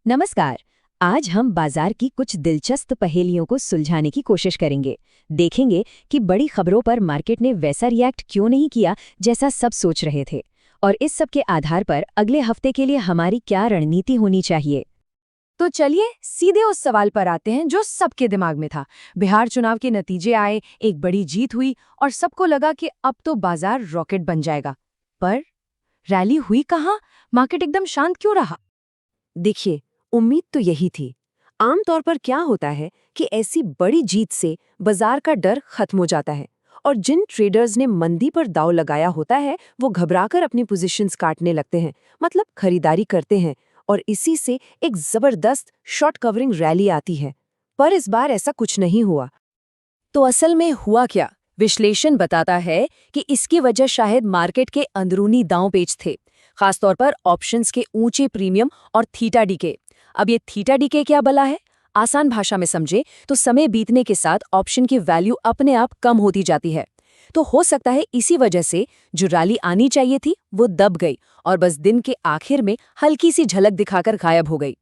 नमस्कार। आज हम बाजार की कुछ दिलचस्प पहेलियों को सुलझाने की कोशिश करेंगे। देखेंगे कि बड़ी खबरों पर मार्केट ने वैसा रिएक्ट क्यों नहीं किया जैसा सब सोच रहे थे, और इस सब के आधार पर अगले हफ्ते के लिए हमारी क्या रणनीति होनी चाहिए। तो चलिए सीधे उस सवाल पर आते हैं जो सबके दिमाग में था। बिहार चुनाव के नतीजे आए, एक बड़ी जीत हुई और सबको लगा कि अब तो बाजार रॉकेट बन जाएगा। पर रैली हुई कहाँ? मार्केट एकदम शांत क्यों रहा? देखिए, उम्मीद तो यही थी। आमतौर पर क्या होता है कि ऐसी बड़ी जीत से बाजार का डर खत्म हो जाता है और जिन ट्रेडर्स ने मंदी पर दांव लगाया होता है वो घबराकर अपनी पोजीशंस काटने लगते हैं, मतलब खरीदारी करते हैं, और इसी से एक जबरदस्त शॉर्ट कवरिंग रैली आती है। पर इस बार ऐसा कुछ नहीं हुआ। तो असल में हुआ क्या? विश्लेषण बताता है कि इसकी वजह शायद मार्केट के अंदरूनी दांव-पेच थे, खासतौर पर ऑप्शंस के ऊंचे प्रीमियम और थीटा डी के। अब ये थीटा डी के क्या बला है? आसान भाषा में समझे तो समय बीतने के साथ ऑप्शन की वैल्यू अपने आप कम होती जाती है। तो हो सकता है इसी वजह से जो रैली आनी चाहिए थी वो दब गई और बस दिन के आखिर में हल्की सी झलक दिखाकर गायब हो गई।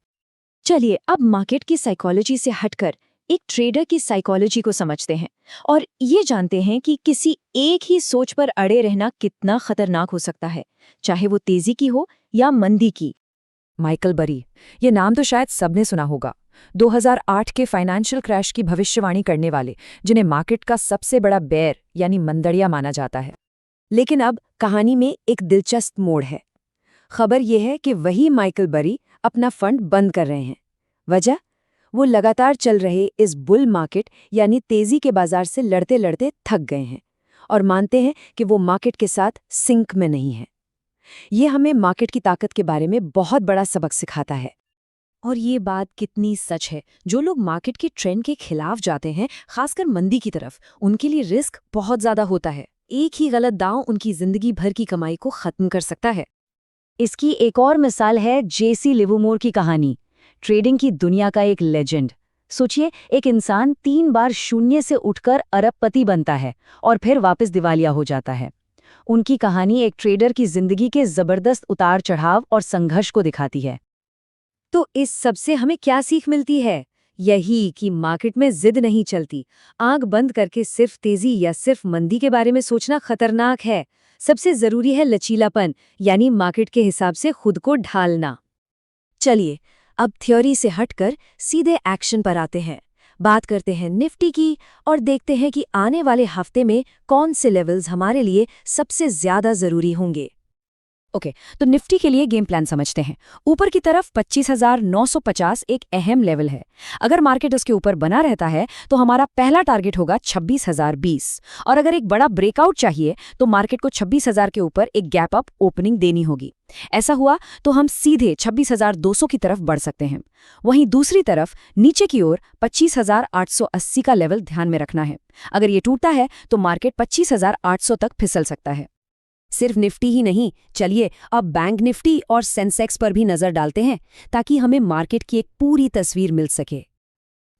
चलिए अब मार्केट की साइकोलॉजी से हटकर एक ट्रेडर की साइकोलॉजी को समझते हैं और ये जानते हैं कि किसी एक ही सोच पर अड़े रहना कितना खतरनाक हो सकता है, चाहे वो तेजी की हो या मंदी की। माइकल बरी, ये नाम तो शायद सबने सुना होगा। 2008 के फाइनेंशियल क्रैश की भविष्यवाणी करने वाले, जिन्हें मार्केट का सबसे बड़ा बेर यानी मंदड़िया माना जाता है। लेकिन अब कहानी में एक दिलचस्प मोड़ है। खबर यह है कि वही माइकल बरी अपना फंड बंद कर रहे हैं। वजह? वो लगातार चल रहे इस बुल मार्केट यानी तेजी के बाजार से लड़ते लड़ते थक गए हैं और मानते हैं कि वो मार्केट के साथ सिंक में नहीं है। ये हमें मार्केट की ताकत के बारे में बहुत बड़ा सबक सिखाता है। और ये बात कितनी सच है। जो लोग मार्केट के ट्रेंड के खिलाफ जाते हैं, खासकर मंदी की तरफ, उनके लिए रिस्क बहुत ज्यादा होता है। एक ही गलत दांव उनकी जिंदगी भर की कमाई को खत्म कर सकता है। इसकी एक और मिसाल है जेसी लिवरमोर की कहानी, ट्रेडिंग की दुनिया का एक लेजेंड। सोचिए, एक इंसान 3 बार शून्य से उठकर अरबपति बनता है और फिर वापस दिवालिया हो जाता है। उनकी कहानी एक ट्रेडर की जिंदगी के जबरदस्त उतार चढ़ाव और संघर्ष को दिखाती है। तो इस सब से हमें क्या सीख मिलती है? यही कि मार्केट में जिद नहीं चलती। आंख बंद करके सिर्फ तेजी या सिर्फ मंदी के बारे में सोचना खतरनाक है। सबसे जरूरी है लचीलापन, यानी मार्केट के हिसाब से खुद को ढालना। चलिए अब थ्योरी से हटकर सीधे एक्शन पर आते हैं। बात करते हैं निफ्टी की और देखते हैं कि आने वाले हफ्ते में कौन से लेवल्स हमारे लिए सबसे ज्यादा जरूरी होंगे। ओके, तो निफ्टी के लिए गेम प्लान समझते हैं। ऊपर की तरफ 25,950 एक अहम लेवल है। अगर मार्केट उसके ऊपर बना रहता है तो हमारा पहला टारगेट होगा 26,020, और अगर एक बड़ा ब्रेकआउट चाहिए तो मार्केट को 26,000 के ऊपर एक गैप अप ओपनिंग देनी होगी। ऐसा हुआ तो हम सीधे 26,200 की तरफ बढ़ सकते हैं। वहीं दूसरी तरफ नीचे की ओर 25,880 का लेवल ध्यान में रखना है। अगर ये टूटता है तो मार्केट 25,800 तक फिसल सकता है। सिर्फ निफ्टी ही नहीं, चलिए अब बैंक निफ्टी और सेंसेक्स पर भी नजर डालते हैं ताकि हमें मार्केट की एक पूरी तस्वीर मिल सके।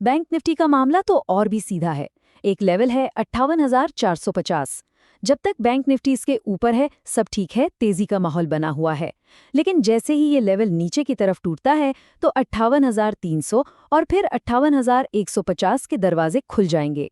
बैंक निफ्टी का मामला तो और भी सीधा है। एक लेवल है 58,450। जब तक बैंक निफ्टी इसके ऊपर है सब ठीक है, तेजी का माहौल बना हुआ है। लेकिन जैसे ही ये लेवल नीचे की तरफ टूटता है तो 58,300 और फिर 58,150 के दरवाजे खुल जाएंगे।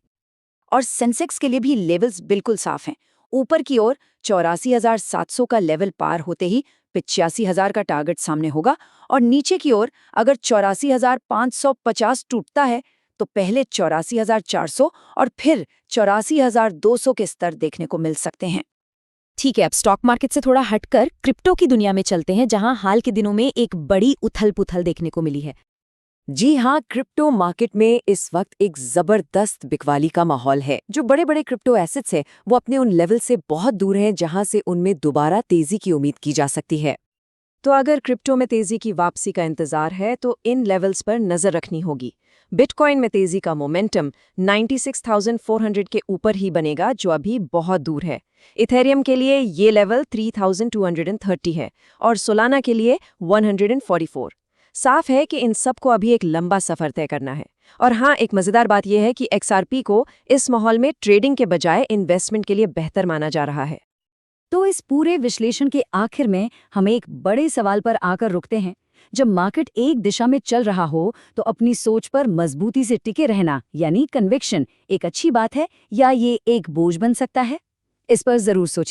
और सेंसेक्स के लिए भी लेवल्स बिल्कुल साफ हैं। ऊपर की ओर 84,700 का लेवल पार होते ही 85,000 का टारगेट सामने होगा, और नीचे की ओर अगर 84,550 टूटता है तो पहले 84,400 और फिर 84,200 के स्तर देखने को मिल सकते हैं। ठीक है, अब स्टॉक मार्केट से थोड़ा हटकर क्रिप्टो की दुनिया में चलते हैं, जहां हाल के दिनों में एक बड़ी उथल-पुथल देखने को मिली है। जी हाँ, क्रिप्टो मार्केट में इस वक्त एक जबरदस्त बिकवाली का माहौल है। जो बड़े बड़े क्रिप्टो एसेट्स हैं वो अपने उन लेवल से बहुत दूर हैं जहां से उनमें दोबारा तेजी की उम्मीद की जा सकती है। तो अगर क्रिप्टो में तेजी की वापसी का इंतजार है तो इन लेवल्स पर नजर रखनी होगी। बिटकॉइन में तेजी का मोमेंटम 96,400 के ऊपर ही बनेगा, जो अभी बहुत दूर है। इथेरियम के लिए ये लेवल 3,230 है और सोलाना के लिए 144। साफ है कि इन सबको अभी एक लंबा सफर तय करना है। और हाँ, एक मजेदार बात यह है कि XRP को इस माहौल में ट्रेडिंग के बजाय इन्वेस्टमेंट के लिए बेहतर माना जा रहा है। तो इस पूरे विश्लेषण के आखिर में हम एक बड़े सवाल पर आकर रुकते हैं जब मार्केट एक दिशा में चल रहा हो तो अपनी सोच पर मजबूती से टिके रहना यानी कन्विक्शन एक अच्छी बात है या ये एक बोझ बन सकता है? इस पर जरूर सोचिए।